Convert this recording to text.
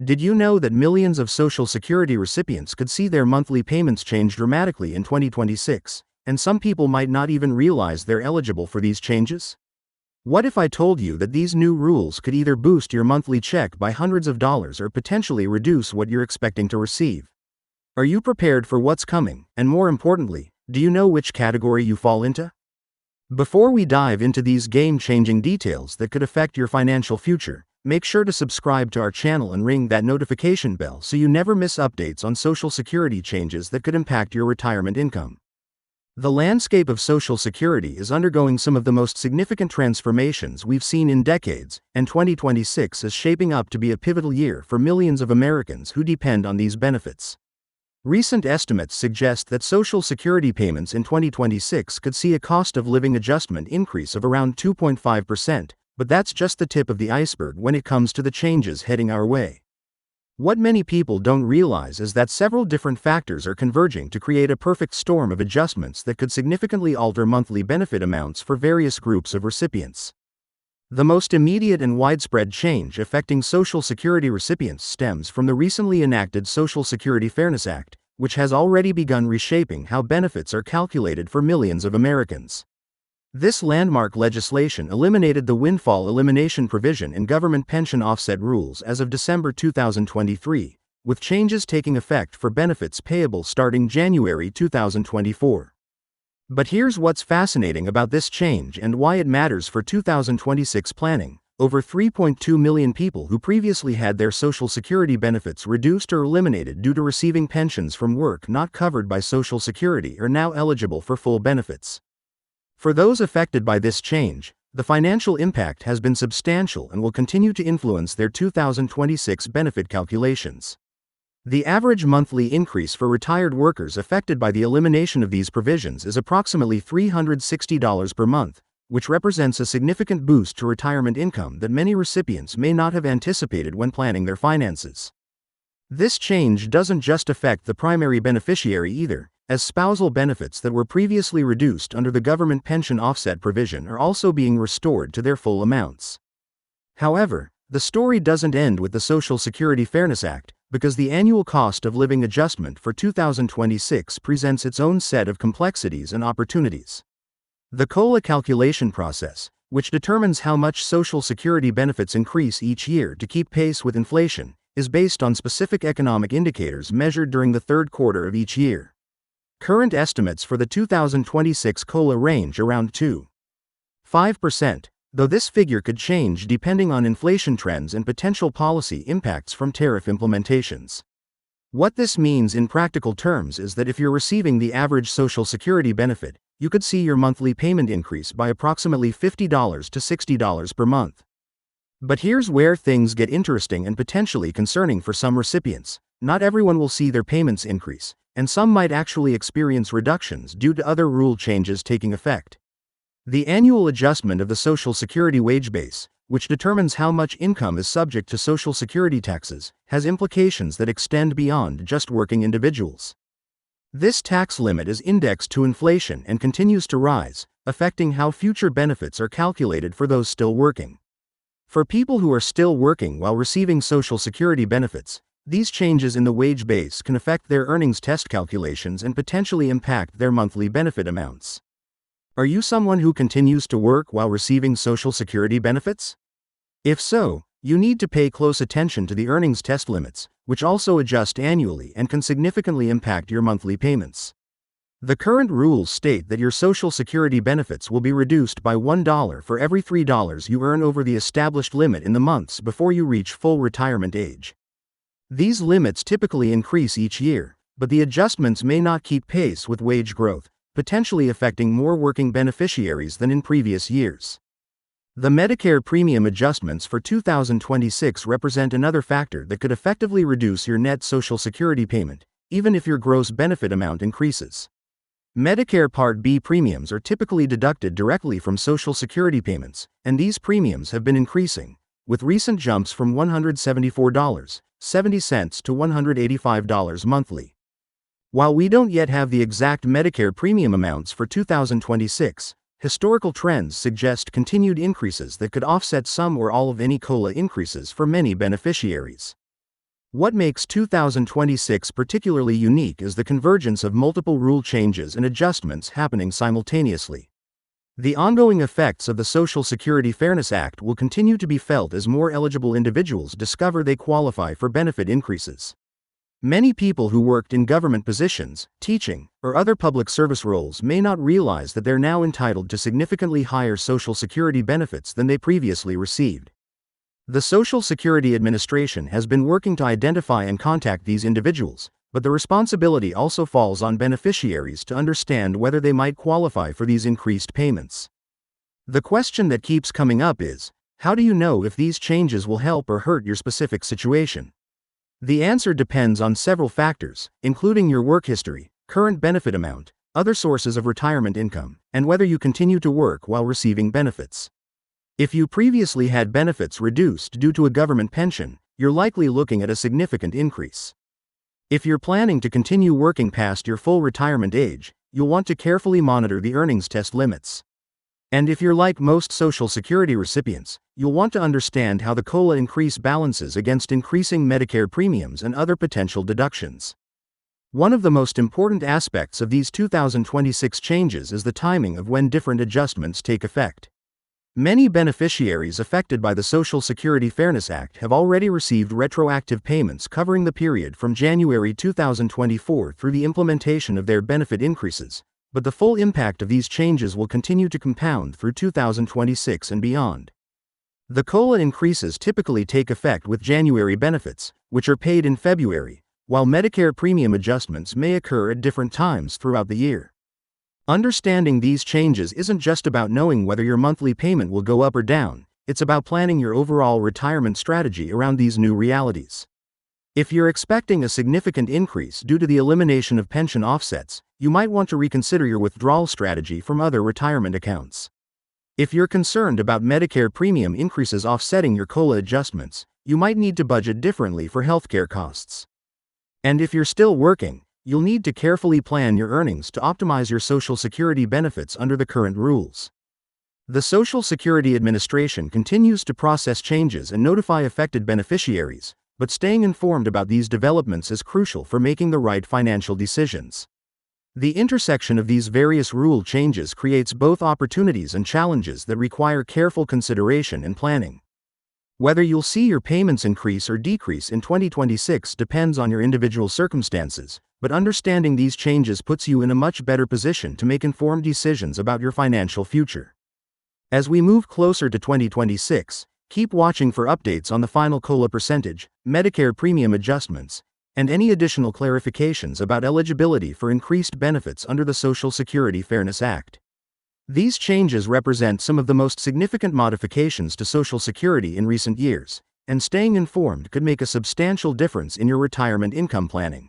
Did you know that millions of Social Security recipients could see their monthly payments change dramatically in 2026, and some people might not even realize they're eligible for these changes? What if I told you that these new rules could either boost your monthly check by hundreds of dollars or potentially reduce what you're expecting to receive? Are you prepared for what's coming, and more importantly, do you know which category you fall into? Before we dive into these game-changing details that could affect your financial future, make sure to subscribe to our channel and ring that notification bell so you never miss updates on Social Security changes that could impact your retirement income. The landscape of Social Security is undergoing some of the most significant transformations we've seen in decades, and 2026 is shaping up to be a pivotal year for millions of Americans who depend on these benefits. Recent estimates suggest that Social Security payments in 2026 could see a cost of living adjustment increase of around 2.5%, but that's just the tip of the iceberg when it comes to the changes heading our way. What many people don't realize is that several different factors are converging to create a perfect storm of adjustments that could significantly alter monthly benefit amounts for various groups of recipients. The most immediate and widespread change affecting Social Security recipients stems from the recently enacted Social Security Fairness Act, which has already begun reshaping how benefits are calculated for millions of Americans. This landmark legislation eliminated the windfall elimination provision in government pension offset rules as of December 2023, with changes taking effect for benefits payable starting January 2024. But here's what's fascinating about this change and why it matters for 2026 planning. Over 3.2 million people who previously had their Social Security benefits reduced or eliminated due to receiving pensions from work not covered by Social Security are now eligible for full benefits. For those affected by this change, the financial impact has been substantial and will continue to influence their 2026 benefit calculations. The average monthly increase for retired workers affected by the elimination of these provisions is approximately $360 per month, which represents a significant boost to retirement income that many recipients may not have anticipated when planning their finances. This change doesn't just affect the primary beneficiary either, as spousal benefits that were previously reduced under the government pension offset provision are also being restored to their full amounts. However, the story doesn't end with the Social Security Fairness Act, because the annual cost of living adjustment for 2026 presents its own set of complexities and opportunities. The COLA calculation process, which determines how much Social Security benefits increase each year to keep pace with inflation, is based on specific economic indicators measured during the third quarter of each year. Current estimates for the 2026 COLA range around 2.5%, though this figure could change depending on inflation trends and potential policy impacts from tariff implementations. What this means in practical terms is that if you're receiving the average Social Security benefit, you could see your monthly payment increase by approximately $50 to $60 per month. But here's where things get interesting and potentially concerning for some recipients. Not everyone will see their payments increase, and some might actually experience reductions due to other rule changes taking effect. The annual adjustment of the Social Security wage base, which determines how much income is subject to Social Security taxes, has implications that extend beyond just working individuals. This tax limit is indexed to inflation and continues to rise, affecting how future benefits are calculated for those still working. For people who are still working while receiving Social Security benefits, these changes in the wage base can affect their earnings test calculations and potentially impact their monthly benefit amounts. Are you someone who continues to work while receiving Social Security benefits? If so, you need to pay close attention to the earnings test limits, which also adjust annually and can significantly impact your monthly payments. The current rules state that your Social Security benefits will be reduced by $1 for every $3 you earn over the established limit in the months before you reach full retirement age. These limits typically increase each year, but the adjustments may not keep pace with wage growth, potentially affecting more working beneficiaries than in previous years. The Medicare premium adjustments for 2026 represent another factor that could effectively reduce your net Social Security payment, even if your gross benefit amount increases. Medicare Part B premiums are typically deducted directly from Social Security payments, and these premiums have been increasing, with recent jumps from $174.70 to $185 monthly. While we don't yet have the exact Medicare premium amounts for 2026, historical trends suggest continued increases that could offset some or all of any COLA increases for many beneficiaries. What makes 2026 particularly unique is the convergence of multiple rule changes and adjustments happening simultaneously. The ongoing effects of the Social Security Fairness Act will continue to be felt as more eligible individuals discover they qualify for benefit increases. Many people who worked in government positions, teaching, or other public service roles may not realize that they're now entitled to significantly higher Social Security benefits than they previously received. The Social Security Administration has been working to identify and contact these individuals, but the responsibility also falls on beneficiaries to understand whether they might qualify for these increased payments. The question that keeps coming up is, how do you know if these changes will help or hurt your specific situation? The answer depends on several factors, including your work history, current benefit amount, other sources of retirement income, and whether you continue to work while receiving benefits. If you previously had benefits reduced due to a government pension, you're likely looking at a significant increase. If you're planning to continue working past your full retirement age, you'll want to carefully monitor the earnings test limits. And if you're like most Social Security recipients, you'll want to understand how the COLA increase balances against increasing Medicare premiums and other potential deductions. One of the most important aspects of these 2026 changes is the timing of when different adjustments take effect. Many beneficiaries affected by the Social Security Fairness Act have already received retroactive payments covering the period from January 2024 through the implementation of their benefit increases, but the full impact of these changes will continue to compound through 2026 and beyond. The COLA increases typically take effect with January benefits, which are paid in February, while Medicare premium adjustments may occur at different times throughout the year. Understanding these changes isn't just about knowing whether your monthly payment will go up or down, it's about planning your overall retirement strategy around these new realities. If you're expecting a significant increase due to the elimination of pension offsets, you might want to reconsider your withdrawal strategy from other retirement accounts. If you're concerned about Medicare premium increases offsetting your COLA adjustments, you might need to budget differently for healthcare costs. And if you're still working, you'll need to carefully plan your earnings to optimize your Social Security benefits under the current rules. The Social Security Administration continues to process changes and notify affected beneficiaries, but staying informed about these developments is crucial for making the right financial decisions. The intersection of these various rule changes creates both opportunities and challenges that require careful consideration and planning. Whether you'll see your payments increase or decrease in 2026 depends on your individual circumstances, but understanding these changes puts you in a much better position to make informed decisions about your financial future. As we move closer to 2026, keep watching for updates on the final COLA percentage, Medicare premium adjustments, and any additional clarifications about eligibility for increased benefits under the Social Security Fairness Act. These changes represent some of the most significant modifications to Social Security in recent years, and staying informed could make a substantial difference in your retirement income planning.